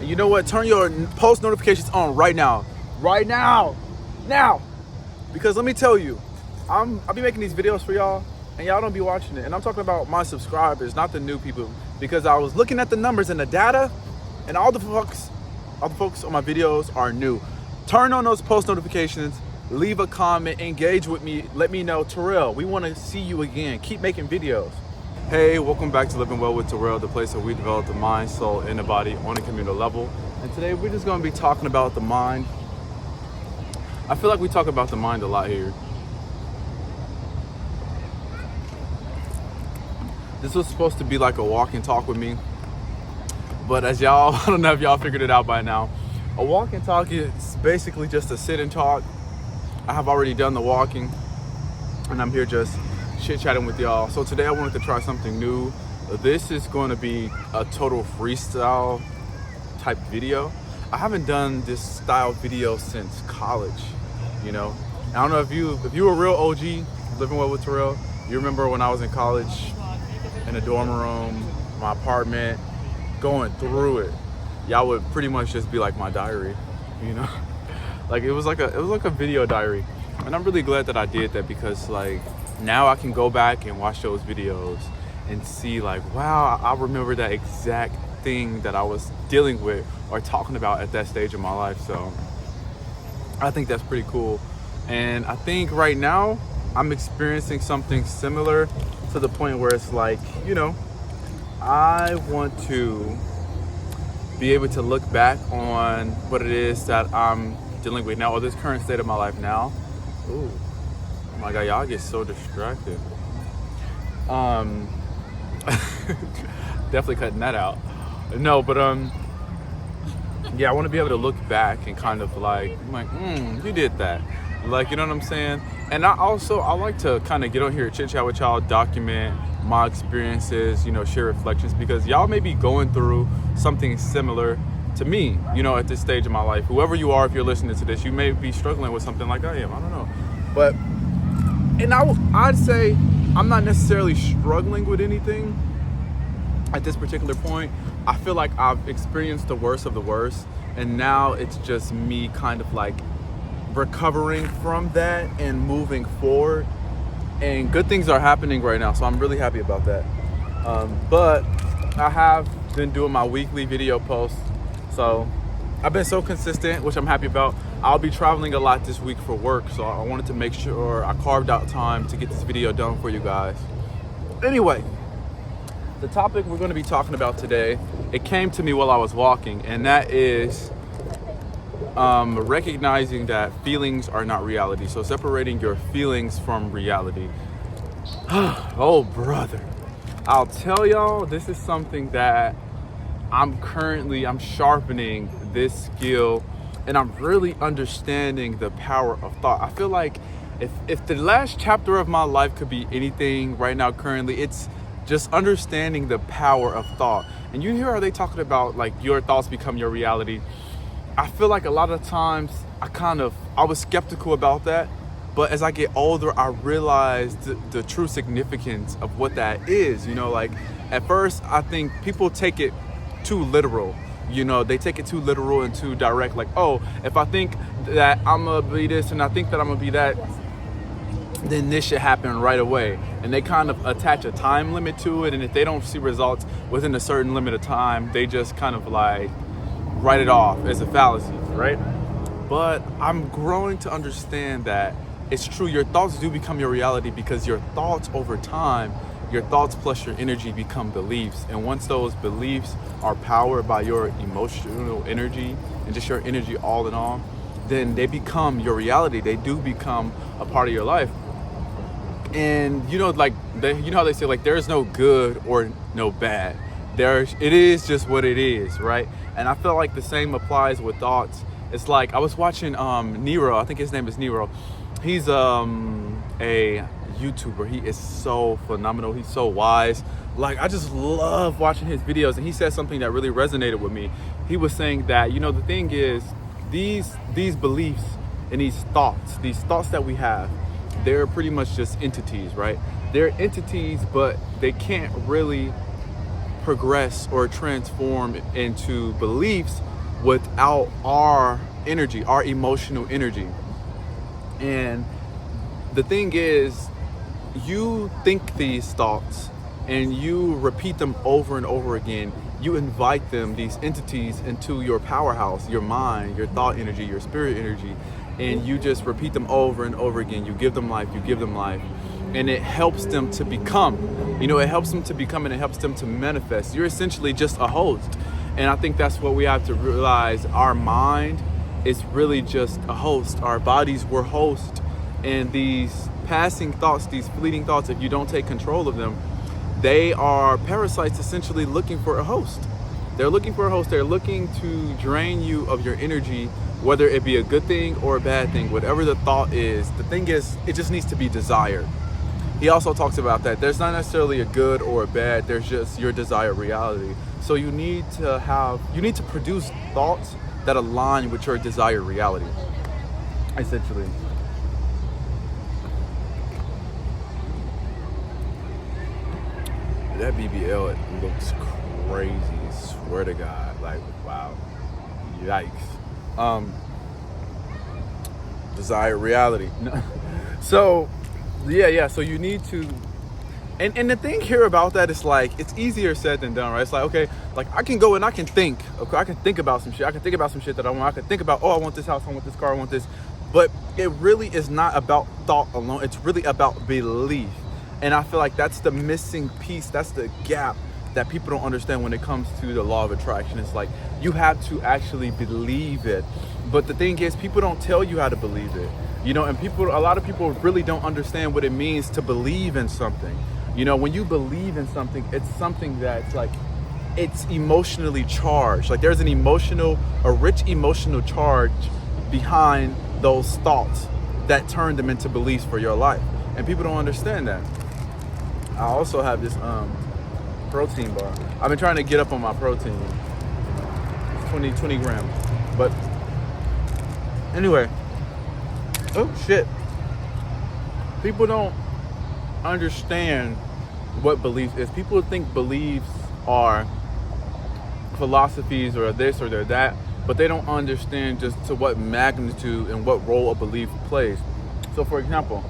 And you know what? Turn your post notifications on right now. Right now. Now. Because let me tell you, I'll be making these videos for y'all and y'all don't be watching it. And I'm talking about my subscribers, not the new people. Because I was looking at the numbers and the data and all the folks on my videos are new. Turn on those post notifications, leave a comment, engage with me. Let me know, Terrell, we want to see you again. Keep making videos. Hey, welcome back to Living Well with Terrell, the place where we develop the mind, soul, and the body on a communal level. And today we're just going to be talking about the mind. I feel like we talk about the mind a lot here. This was supposed to be like a walk and talk with me. But as y'all, I don't know if y'all figured it out by now. A walk and talk is basically just a sit and talk. I have already done the walking and I'm here just chit-chatting with y'all. So today I wanted to try something new. This is going to be a total freestyle type video. I haven't done this style video since college, you know. I don't know if you were a real OG, Living Well with Terrell, you remember when I was in college, in a dorm room, my apartment, going through it. Y'all would pretty much just be like my diary, you know. Like it was like a video diary. And I'm really glad that I did that because like now I can go back and watch those videos and see like, wow, I remember that exact thing that I was dealing with or talking about at that stage of my life. So I think that's pretty cool. And I think right now I'm experiencing something similar to the point where it's like, you know, I want to be able to look back on what it is that I'm dealing with now, or this current state of my life now. Ooh. Oh my God, y'all get so distracted. Definitely cutting that out. No, but yeah, I want to be able to look back and kind of like, you did that. Like, you know what I'm saying? And I like to kind of get on here, chit chat with y'all, document my experiences, you know, share reflections, because y'all may be going through something similar to me, you know, at this stage of my life. Whoever you are, if you're listening to this, you may be struggling with something like I am. I don't know. But, and I'd say I'm not necessarily struggling with anything at this particular point. I feel like I've experienced the worst of the worst. And now it's just me kind of like recovering from that and moving forward. And good things are happening right now. So I'm really happy about that. But I have been doing my weekly video posts. So I've been so consistent, which I'm happy about. I'll be traveling a lot this week for work, so I wanted to make sure I carved out time to get this video done for you guys. Anyway, the topic we're going to be talking about today, it came to me while I was walking, and that is recognizing that feelings are not reality. So separating your feelings from reality. Oh, brother. I'll tell y'all, this is something that I'm sharpening this skill, and I'm really understanding the power of thought. I feel like if the last chapter of my life could be anything right now currently, it's just understanding the power of thought. And you hear how they talking about like your thoughts become your reality. I feel like a lot of times I was skeptical about that, but as I get older, I realized the true significance of what that is. You know, like at first I think people take it too literal. You know, they take it too literal and too direct. Like, oh, if I think that I'm gonna be this and I think that I'm gonna be that, then this should happen right away. And they kind of attach a time limit to it. And if they don't see results within a certain limit of time, they just kind of like write it off as a fallacy, right? But I'm growing to understand that it's true. Your thoughts do become your reality because your thoughts over time, your thoughts plus your energy become beliefs. And once those beliefs are powered by your emotional energy and just your energy all in all, then they become your reality. They do become a part of your life. And you know, like you know how they say like there is no good or no bad. It is just what it is, right? And I feel like the same applies with thoughts. It's like I was watching Nero. I think his name is Nero. He's a YouTuber. He is so phenomenal. He's so wise. Like I just love watching his videos. And he said something that really resonated with me. He was saying that, you know, the thing is these beliefs and these thoughts that we have, they're pretty much just entities, right? They're entities, but they can't really progress or transform into beliefs without our energy, our emotional energy. And the thing is, you think these thoughts and you repeat them over and over again. You invite them, these entities, into your powerhouse, your mind, your thought energy, your spirit energy, and you just repeat them over and over again. You give them life, you give them life, and it helps them to become. It helps them to become, and it helps them to manifest. You're essentially just a host. And I think that's what we have to realize. Our mind is really just a host. Our bodies were hosts. And these passing thoughts, these fleeting thoughts, if you don't take control of them, they are parasites essentially looking for a host. They're looking for a host. They're looking to drain you of your energy, whether it be a good thing or a bad thing. Whatever the thought is, the thing is, it just needs to be desired. He also talks about that. There's not necessarily a good or a bad. There's just your desired reality. So you need to produce thoughts that align with your desired reality, essentially. That BBL, it looks crazy. Swear to God, like, wow, yikes. Desired reality. So, yeah. So you need to, and the thing here about that is, like, it's easier said than done, right? It's like, okay, like, I can go and I can think. Okay, I can think about some shit. I can think about some shit that I want. I can think about, I want this house, I want this car, I want this. But it really is not about thought alone. It's really about belief. And I feel like that's the missing piece. That's the gap that people don't understand when it comes to the law of attraction. It's like, you have to actually believe it. But the thing is, people don't tell you how to believe it. And a lot of people really don't understand what it means to believe in something. When you believe in something, it's something that's like, it's emotionally charged. Like, there's a rich emotional charge behind those thoughts that turn them into beliefs for your life. And people don't understand that. I also have this protein bar. I've been trying to get up on my protein. It's 20 grams. But anyway, oh shit. People don't understand what belief is. People think beliefs are philosophies or this or they're that, but they don't understand just to what magnitude and what role a belief plays. So for example,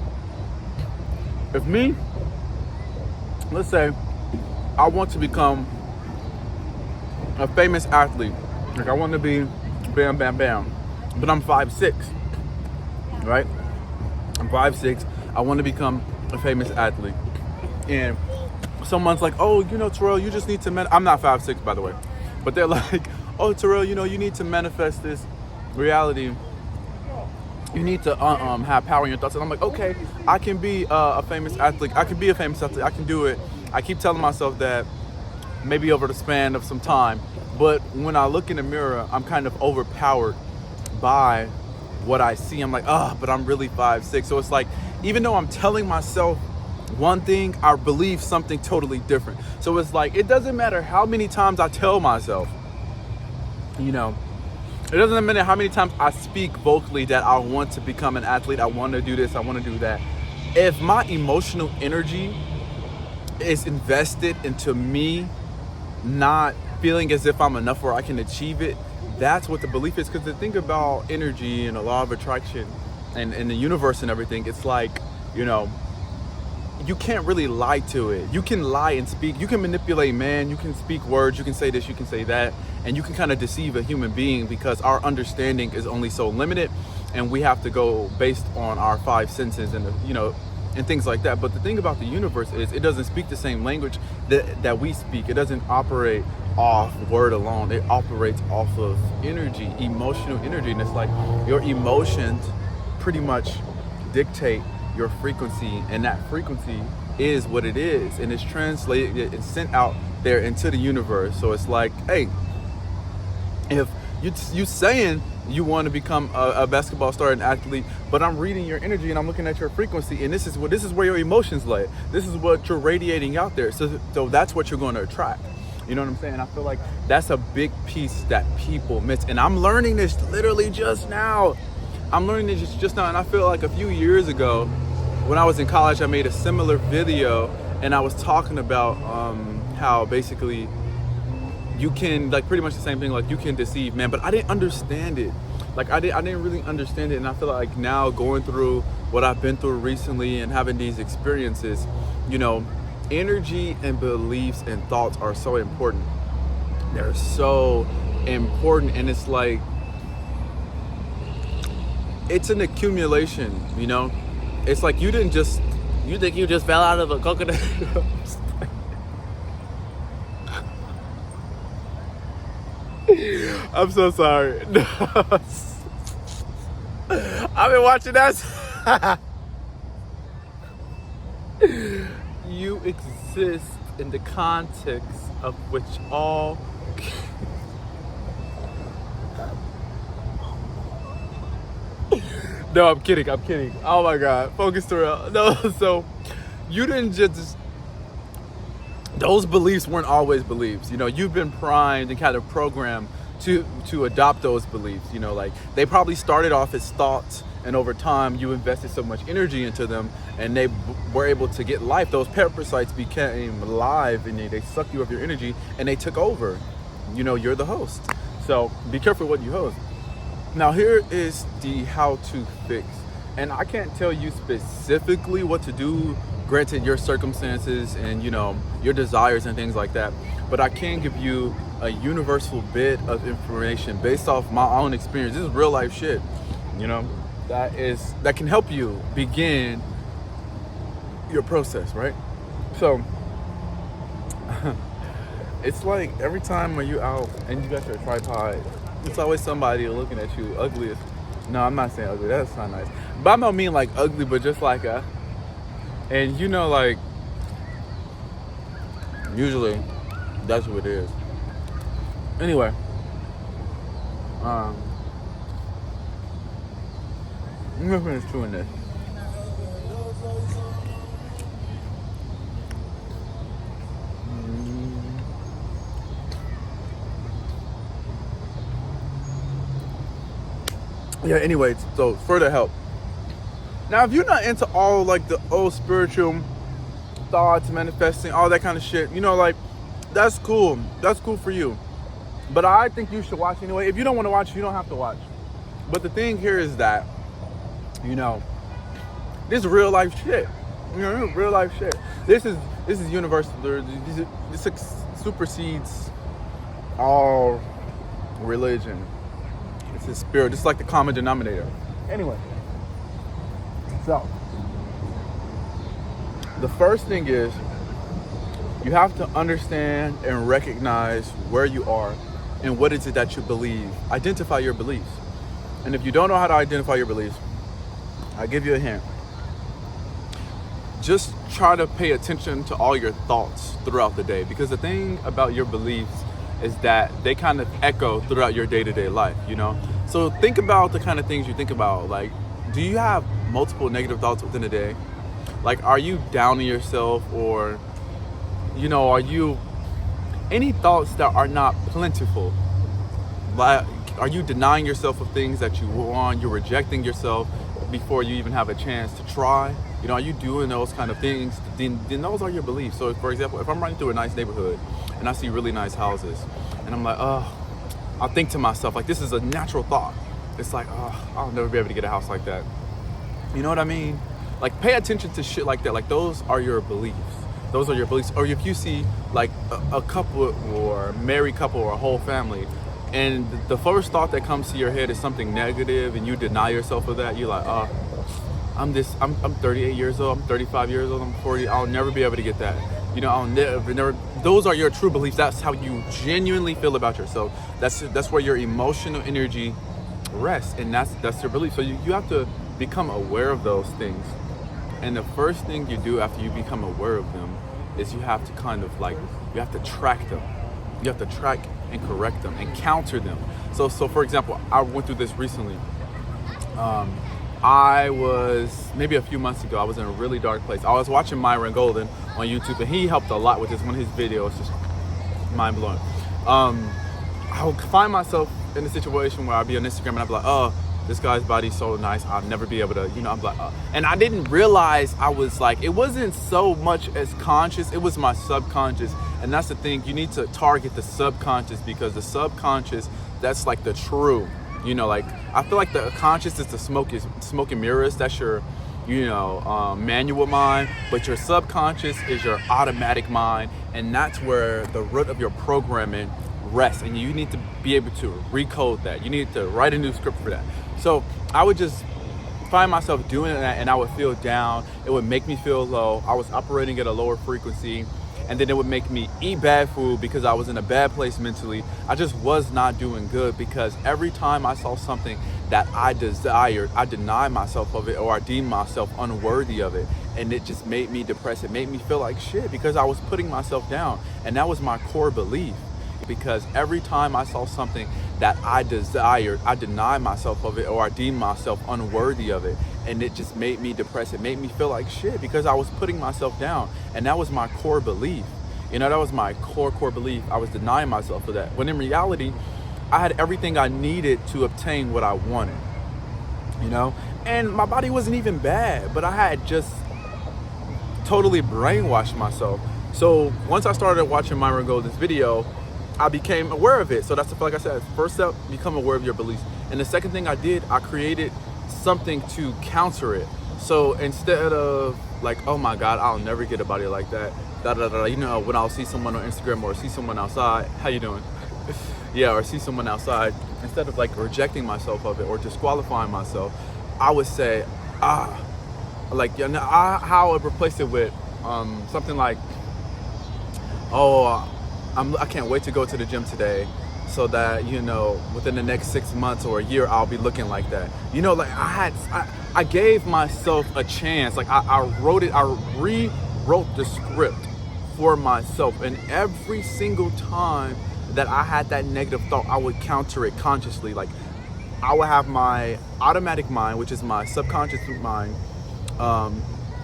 if me, let's say I want to become a famous athlete. Like, I want to be bam, bam, bam. But I'm 5'6", right? I'm 5'6". I want to become a famous athlete. And someone's like, oh, Terrell, you just need to I'm not 5'6", by the way. But they're like, oh, Terrell, you need to manifest this reality. You need to have power in your thoughts. And I'm like, okay, I can be a famous athlete. I can be a famous athlete. I can do it. I keep telling myself that maybe over the span of some time. But when I look in the mirror, I'm kind of overpowered by what I see. I'm like, but I'm really 5'6". So it's like, even though I'm telling myself one thing, I believe something totally different. So it's like, it doesn't matter how many times I tell myself, it doesn't matter how many times I speak vocally that I want to become an athlete, I want to do this, I want to do that. If my emotional energy is invested into me not feeling as if I'm enough or I can achieve it, that's what the belief is. Because the thing about energy and the law of attraction and the universe and everything, it's like, you can't really lie to it. You can lie and speak. You can manipulate man. You can speak words. You can say this. You can say that. And you can kind of deceive a human being because our understanding is only so limited. And we have to go based on our five senses and, and things like that. But the thing about the universe is it doesn't speak the same language that we speak. It doesn't operate off word alone. It operates off of energy, emotional energy. And it's like your emotions pretty much dictate your frequency, and that frequency is what it is, and it's translated and sent out there into the universe. So it's like, hey, if you saying you want to become a basketball star, an athlete, but I'm reading your energy and I'm looking at your frequency, and this is where your emotions lay. This is what you're radiating out there. So that's what you're going to attract. You know what I'm saying? I feel like that's a big piece that people miss, and I'm learning this literally just now. I'm learning this just now, and I feel like a few years ago, when I was in college, I made a similar video, and I was talking about how basically you can, like, pretty much the same thing, like, you can deceive man, but I didn't understand it. Like, I didn't really understand it, and I feel like now going through what I've been through recently and having these experiences, you know, energy and beliefs and thoughts are so important. They're so important, and it's like, it's an accumulation, you know? It's like you think you just fell out of a coconut. I'm so sorry. I've been watching that. You exist in the context of which all. No, I'm kidding. Oh my God. Focus, Terrell. No, so you didn't just. Those beliefs weren't always beliefs. You know, you've been primed and kind of programmed to adopt those beliefs. You know, like, they probably started off as thoughts, and over time you invested so much energy into them, and they were able to get life. Those parasites became alive, and they sucked you of your energy, and they took over. You know, you're the host. So be careful what you host. Now, here is the how to fix. And I can't tell you specifically what to do, granted your circumstances and, you know, your desires and things like that. But I can give you a universal bit of information based off my own experience. This is real life shit, you know, that can help you begin your process, right? So it's like every time when you out and you got your tripod, it's always somebody looking at you ugliest. No, I'm not saying ugly. That's not nice. But I don't mean like ugly, but just like and you know, like, usually that's what it is. Anyway, I'm gonna finish chewing this. Yeah, anyways, so further help. Now, if you're not into all like the old spiritual thoughts, manifesting, all that kind of shit, you know, like, that's cool. That's cool for you. But I think you should watch anyway. If you don't want to watch, you don't have to watch. But the thing here is that, you know, this is real life shit. You know, real life shit. This is universal. This supersedes all religion. It's his spirit. It's like the common denominator. Anyway, so the first thing is you have to understand and recognize where you are and what is it that you believe. Identify your beliefs. And if you don't know how to identify your beliefs, I'll give you a hint. Just try to pay attention to all your thoughts throughout the day, because the thing about your beliefs is that they kind of echo throughout your day-to-day life, you know? So think about the kind of things you think about. Like, do you have multiple negative thoughts within a day? Like, are you downing yourself, or, you know, are you any thoughts that are not plentiful? Like, are you denying yourself of things that you want? You're rejecting yourself before you even have a chance to try. You know, are you doing those kind of things? Then those are your beliefs. So, for example, if I'm running through a nice neighborhood and I see really nice houses, and I'm like, oh, I'll think to myself, like, this is a natural thought. It's like, oh, I'll never be able to get a house like that. You know what I mean? Like, pay attention to shit like that. Like, those are your beliefs. Those are your beliefs. Or if you see like a couple or a married couple or a whole family, and the first thought that comes to your head is something negative, and you deny yourself of that, you're like, oh, I'm 38 years old, I'm 35 years old, I'm 40, I'll never be able to get that. You know, I'll never, those are your true beliefs. That's how you genuinely feel about yourself. That's where your emotional energy rests, and that's your belief. So you have to become aware of those things. And the first thing you do after you become aware of them is you have to kind of like, you have to track them. You have to track and correct them and counter them. So for example, I went through this recently. I was, maybe a few months ago, I was in a really dark place. I was watching Myron Golden on YouTube, and he helped a lot with this. One of his videos, just mind blowing. I would find myself in a situation where I'd be on Instagram and I'd be like, oh, this guy's body's so nice, I'll never be able to, you know, I'm like, and I didn't realize I was like, it wasn't so much as conscious, it was my subconscious And that's the thing, you need to target the subconscious, because the subconscious, that's like the true, like I feel like the conscious is the smoke and mirrors. That's your, manual mind, but your subconscious is your automatic mind, and that's where the root of your programming rests. And you need to be able to recode that. You need to write a new script for that. So I would just find myself doing that, and I would feel down. It would make me feel low. I was operating at a lower frequency, and then it would make me eat bad food because I was in a bad place mentally. I just was not doing good, because every time I saw something that I desired, I denied myself of it, or I deemed myself unworthy of it. And it just made me depressed. It made me feel like shit, because I was putting myself down. And that was my core belief, because every time I saw something that I desired, I denied myself of it, or I deemed myself unworthy of it. And it just made me depressed. It made me feel like shit, because I was putting myself down. And that was my core belief. That was my core belief. I was denying myself of that. When in reality, I had everything I needed to obtain what I wanted. And my body wasn't even bad, but I had just totally brainwashed myself. So once I started watching Myron Golden's video, I became aware of it. So that's, like I said, first step, become aware of your beliefs. And the second thing I did, I created something to counter it. So instead of like, oh my God, I'll never get a body like that, when I'll see someone on Instagram or see someone outside, how you doing? Yeah, or see someone outside, instead of like rejecting myself of it or disqualifying myself, I would say, how I would replace it with something like, I can't wait to go to the gym today, so that within the next 6 months or a year I'll be looking like that. I gave myself a chance. Like I rewrote the script for myself, and every single time that I had that negative thought, I would counter it consciously. Like I would have my automatic mind, which is my subconscious mind,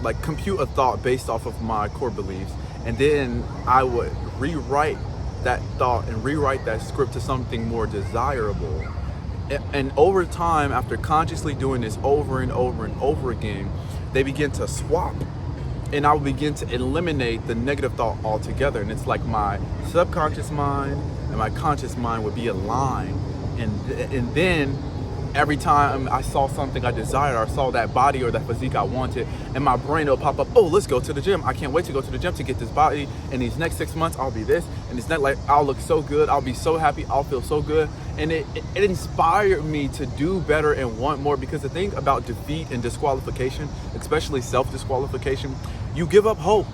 like compute a thought based off of my core beliefs, and then I would rewrite that thought and rewrite that script to something more desirable. And over time, after consciously doing this over and over and over again, they begin to swap, and I will begin to eliminate the negative thought altogether. And it's like my subconscious mind and my conscious mind would be aligned, and then every time I saw something I desired, or I saw that body or that physique I wanted, and my brain will pop up, oh, let's go to the gym. I can't wait to go to the gym to get this body. In these next 6 months, I'll be this. And it's not like I'll look so good. I'll be so happy. I'll feel so good. And it inspired me to do better and want more, because the thing about defeat and disqualification, especially self-disqualification, you give up hope.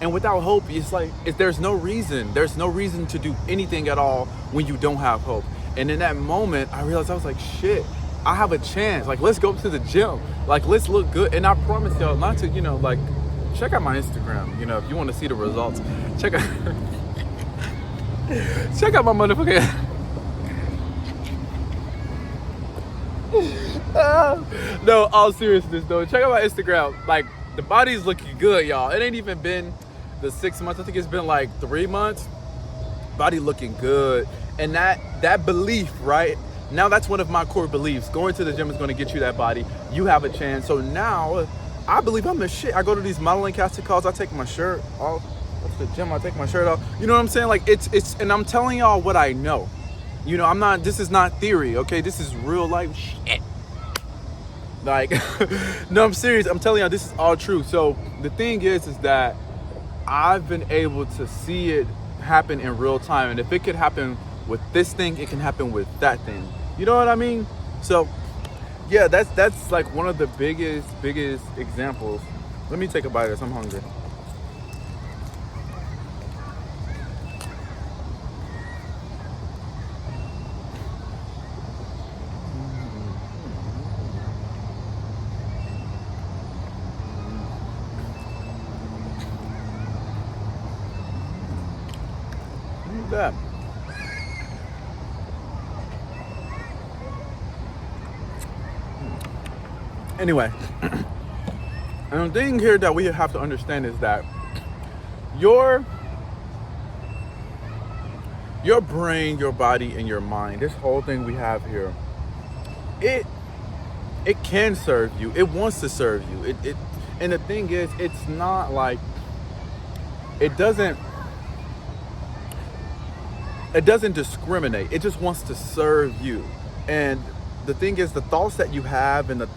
And without hope, it's like there's no reason. There's no reason to do anything at all when you don't have hope. And in that moment, I realized, I was like, shit, I have a chance. Like, let's go to the gym. Like, let's look good. And I promise y'all not to, check out my Instagram. If you want to see the results, check out my motherfucking. No, all seriousness though, check out my Instagram. Like, the body's looking good, y'all. It ain't even been the 6 months. I think it's been like 3 months. Body looking good. And that belief, right? Now that's one of my core beliefs. Going to the gym is going to get you that body. You have a chance. So now I believe I'm the shit. I go to these modeling casting calls. I take my shirt off. At the gym, I take my shirt off. You know what I'm saying? Like it's, and I'm telling y'all what I know. I'm not, this is not theory, okay? This is real life shit. Like, no, I'm serious. I'm telling y'all, this is all true. So the thing is that I've been able to see it happen in real time. And if it could happen with this thing, it can happen with that thing. You know what I mean? So yeah, that's like one of the biggest examples. Let me take a bite of this. I'm hungry. Look at that. Anyway, and the thing here that we have to understand is that your brain, your body, and your mind, this whole thing we have here, it can serve you. It wants to serve you. And the thing is, it's not like, it doesn't, it doesn't discriminate. It just wants to serve you. And the thing is, the thoughts that you have and the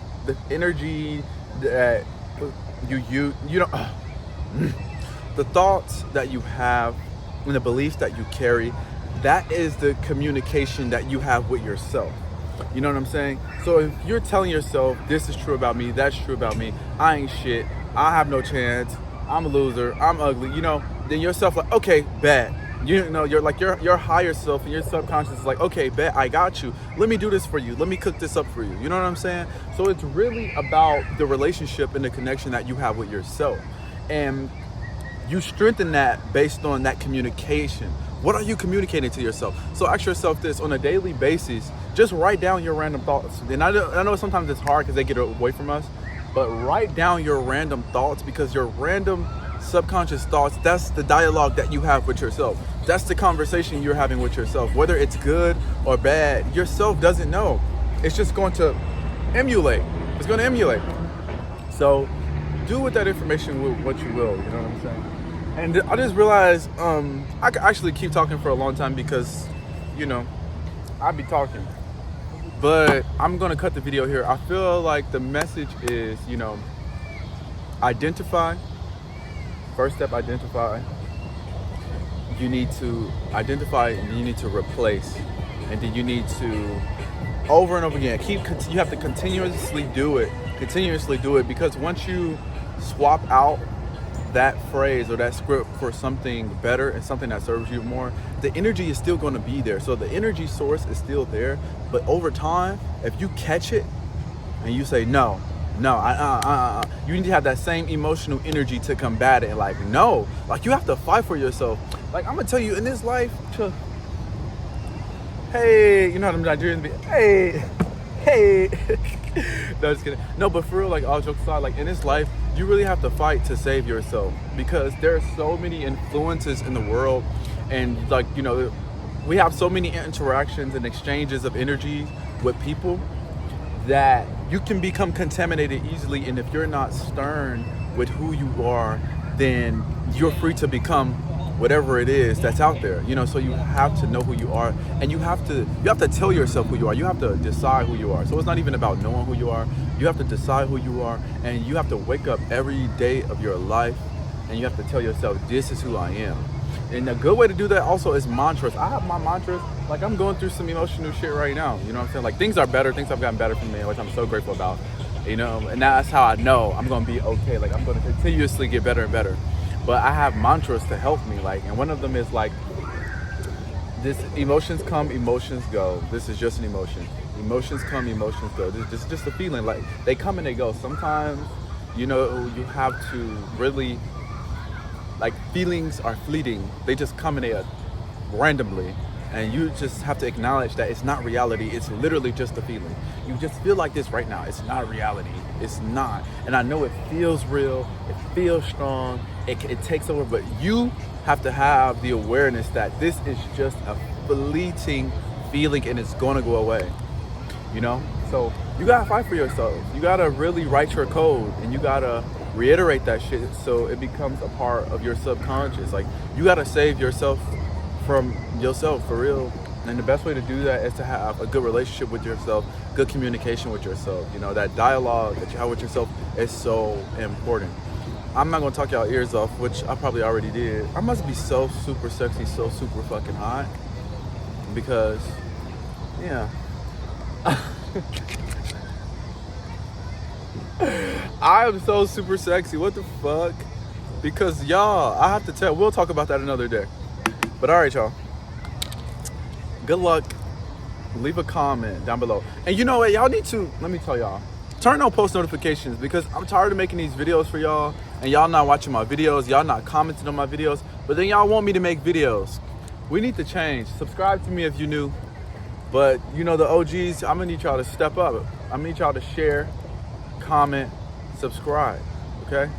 energy that you know, the thoughts that you have and the beliefs that you carry, that is the communication that you have with yourself. You know what I'm saying? So if you're telling yourself, this is true about me, that's true about me, I ain't shit, I have no chance, I'm a loser, I'm ugly, you know, then yourself like, okay, bet. You know, you're like your higher self and your subconscious is like, okay, bet, I got you. Let me do this for you. Let me cook this up for you. You know what I'm saying? So it's really about the relationship and the connection that you have with yourself. And you strengthen that based on that communication. What are you communicating to yourself? So ask yourself this on a daily basis. Just write down your random thoughts. And I know sometimes it's hard because they get away from us, but write down your random thoughts, because your random subconscious thoughts, that's the dialogue that you have with yourself. That's the conversation you're having with yourself. Whether it's good or bad, yourself doesn't know. It's just going to emulate. It's going to emulate. So do with that information with what you will. You know what I'm saying? And I just realized I could actually keep talking for a long time because, you know, I'd be talking. But I'm going to cut the video here. I feel like the message is, you know, identify. First step, identify. You need to identify and you need to replace. And then you need to, over and over again, you have to continuously do it, because once you swap out that phrase or that script for something better and something that serves you more, the energy is still going to be there. So the energy source is still there, but over time, if you catch it and you say, no, you need to have that same emotional energy to combat it. Like, no, like you have to fight for yourself. Like, I'm gonna tell you, in this life, hey, you know how them Nigerians be, hey. No, just kidding. No, but for real, like, all jokes aside, like, in this life, you really have to fight to save yourself, because there are so many influences in the world, and, like, you know, we have so many interactions and exchanges of energy with people that you can become contaminated easily. And if you're not stern with who you are, then you're free to become whatever it is that's out there, you know. So you have to know who you are, and you have to tell yourself who you are. You have to decide who you are. So it's not even about knowing who you are. You have to decide who you are, and you have to wake up every day of your life and you have to tell yourself, this is who I am. And a good way to do that also is mantras. I have my mantras. Like, I'm going through some emotional shit right now. You know what I'm saying? Like, things are better. Things have gotten better for me, which I'm so grateful about. You know, and that's how I know I'm going to be okay. Like, I'm going to continuously get better and better. But I have mantras to help me. Like, and one of them is like, this: emotions come, emotions go. This is just an emotion. Emotions come, emotions go. This is just a feeling. Like, they come and they go. Sometimes, you know, you have to really, like, feelings are fleeting. They just come and they randomly. And you just have to acknowledge that it's not reality. It's literally just a feeling. You just feel like this right now. It's not reality. It's not. And I know it feels real. It feels strong. It takes over. But you have to have the awareness that this is just a fleeting feeling and it's going to go away. You know? So you got to fight for yourself. You got to really write your code, and you got to reiterate that shit so it becomes a part of your subconscious. Like, you got to save yourself from yourself, for real. And the best way to do that is to have a good relationship with yourself, good communication with yourself. You know, that dialogue that you have with yourself is so important. I'm not gonna talk y'all ears off, which I probably already did. I must be so super sexy, so super fucking hot, because, yeah. I am so super sexy. What the fuck? Because y'all, I have to tell, we'll talk about that another day. But all right, y'all. Good luck. Leave a comment down below. And you know what? Y'all need to, let me tell y'all, turn on post notifications, because I'm tired of making these videos for y'all and y'all not watching my videos. Y'all not commenting on my videos. But then y'all want me to make videos. We need to change. Subscribe to me if you're new. But you know, the OGs, I'm gonna need y'all to step up. I'm gonna need y'all to share, comment, subscribe. Okay?